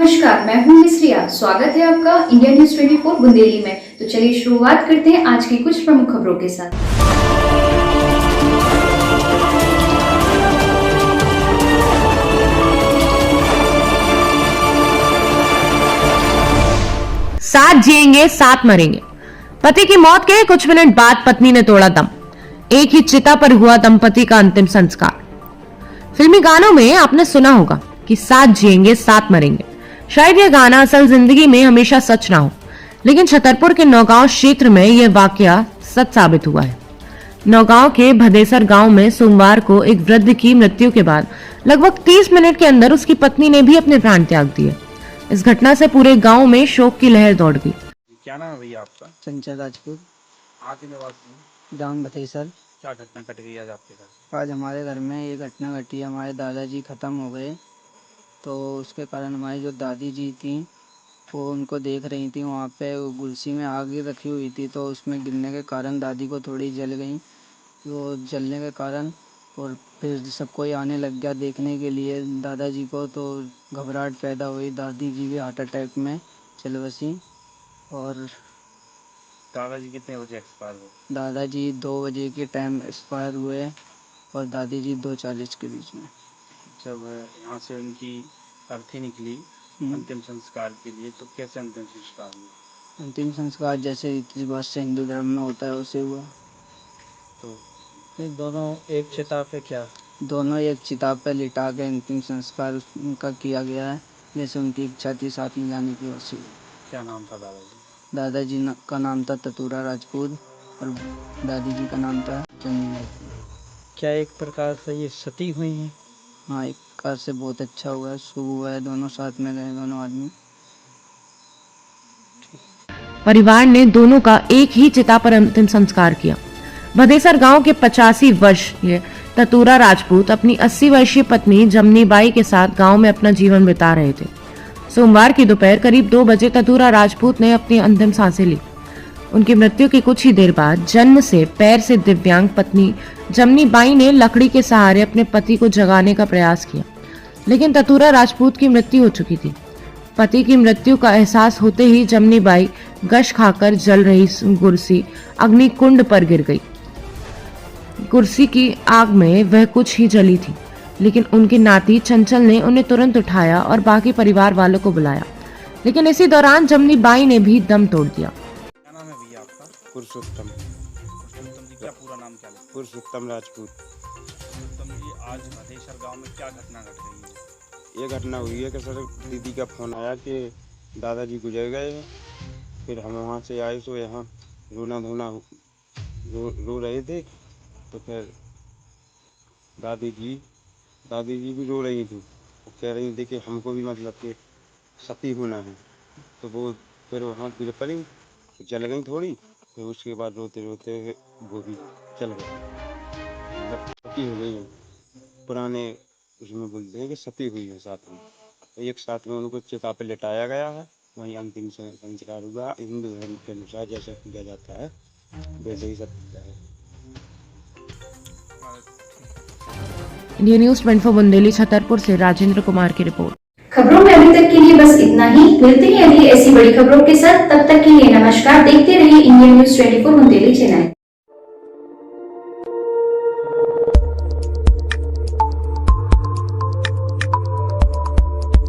नमस्कार, मैं हूं मिस्रिया। स्वागत है आपका इंडिया न्यूज 24 बुंदेली में। तो चलिए शुरुआत करते हैं आज की कुछ प्रमुख खबरों के साथ। साथ जिएंगे साथ मरेंगे। पति की मौत के कुछ मिनट बाद पत्नी ने तोड़ा दम। एक ही चिता पर हुआ दंपति का अंतिम संस्कार। फिल्मी गानों में आपने सुना होगा कि साथ जिएंगे साथ मरेंगे। शायद यह गाना असल जिंदगी में हमेशा सच ना हो, लेकिन छतरपुर के नौगांव क्षेत्र में यह वाकया सच साबित हुआ है। नौगांव के भदेसर गांव में सोमवार को एक वृद्ध की मृत्यु के बाद लगभग 30 मिनट के अंदर उसकी पत्नी ने भी अपने प्राण त्याग दिए। इस घटना से पूरे गांव में शोक की लहर दौड़ गई। क्या नाम है भैया आपका? चंचल राजपूत, आगे निवासी। गांव भतेसर। क्या घटना घट गई आज आपके घर? आज हमारे घर में ये घटना घटी। हमारे दादाजी ख़त्म हो गए, तो उसके कारण हमारी जो दादी जी थी वो उनको देख रही थी। वहाँ पे गुलसी में आग रखी हुई थी, तो उसमें गिरने के कारण दादी को थोड़ी जल गई। वो जलने के कारण और फिर सब कोई आने लग गया देखने के लिए दादाजी को, तो घबराहट पैदा हुई। दादी जी भी हार्ट अटैक में चल बसी। और दादाजी कितने बजे एक्सपायर हुए? दादाजी 2 बजे के टाइम एक्सपायर हुए और दादी जी 2:40 के बीच में। जब यहाँ से उनकी अर्थी निकली अंतिम संस्कार के लिए, तो कैसे अंतिम संस्कार हुआ? अंतिम संस्कार जैसे रीति रिवाज से हिंदू धर्म में होता है उसे हुआ। तो फिर दोनों एक चिता पे क्या? दोनों एक चिता पे लिटा के अंतिम संस्कार उनका किया गया है, जैसे उनकी इच्छा थी साथ में जाने की वैसे। क्या नाम था दादाजी? दादाजी का नाम था ततूरा राजपूत और दादी जी का नाम था चंदी राजपूत। क्या एक प्रकार से ये सती हुई हैं? हाँ, एक प्रकार से बहुत अच्छा हुआ है, शुभ हुआ है। दोनों साथ में गए, दोनों आदमी। परिवार ने दोनों का एक ही चिता पर अंतिम संस्कार किया। भदेसर गांव के 85 वर्षीय ततूरा राजपूत अपनी 80 वर्षीय पत्नी जमनी बाई के साथ गांव में अपना जीवन बिता रहे थे। सोमवार की दोपहर करीब 2 बजे ततूरा राजपूत ने अपनी अंतिम सांसें ली। उनकी मृत्यु के कुछ ही देर बाद जन्म से पैर से दिव्यांग पत्नी जमनी बाई ने लकड़ी के सहारे अपने पति को जगाने का प्रयास किया, लेकिन ततूरा राजपूत की मृत्यु हो चुकी थी। पति की मृत्यु का एहसास होते ही जमनी बाई गश खाकर जल रही कुर्सी अग्नि कुंड पर गिर गई। कुर्सी की आग में वह कुछ ही जली थी, लेकिन उनकी नाती चंचल ने उन्हें तुरंत उठाया और बाकी परिवार वालों को बुलाया, लेकिन इसी दौरान जमनी बाई ने भी दम तोड़ दिया। क्या नाम है भैया आपका? पुरुषोत्तम। पुरुषोत्तम जी, क्या पूरा नाम क्या है? पुरुषोत्तम राजपूत। पुरुषोत्तम जी, आज भदेसर गांव में क्या घटना घट रही है? ये घटना हुई है कि सर दीदी का फ़ोन आया कि दादाजी गुजर गए हैं। फिर हम वहाँ से आए तो यहाँ रोना धोना रो रहे थे। तो फिर दादी जी भी रो रही थी। वो कह रही थी कि हमको भी मतलब कि सती होना है। तो वो फिर वहाँ गिर पड़ी, जल गई थोड़ी। फिर उसके बाद रोते रोते वो भी चल गई, मतलब सती हो गई। पुराने उसमें बोलते हैं कि सती हुई है साथ में। तो एक साथ में उनको चिता पे लिटाया गया है, वहीं अंतिम संस्कार हुआ। हिंदू धर्म के अनुसार जैसा किया जाता है वैसे ही सब किया है। इंडिया न्यूज 24 बुंदेली छतरपुर से राजेंद्र कुमार की रिपोर्ट। खबरों में अभी तक के लिए बस इतना ही। मिलते हैं अगली ऐसी बड़ी खबरों के साथ। तब तक के लिए नमस्कार। देखते रहिए इंडिया न्यूज 24 बुंदेली चैनल।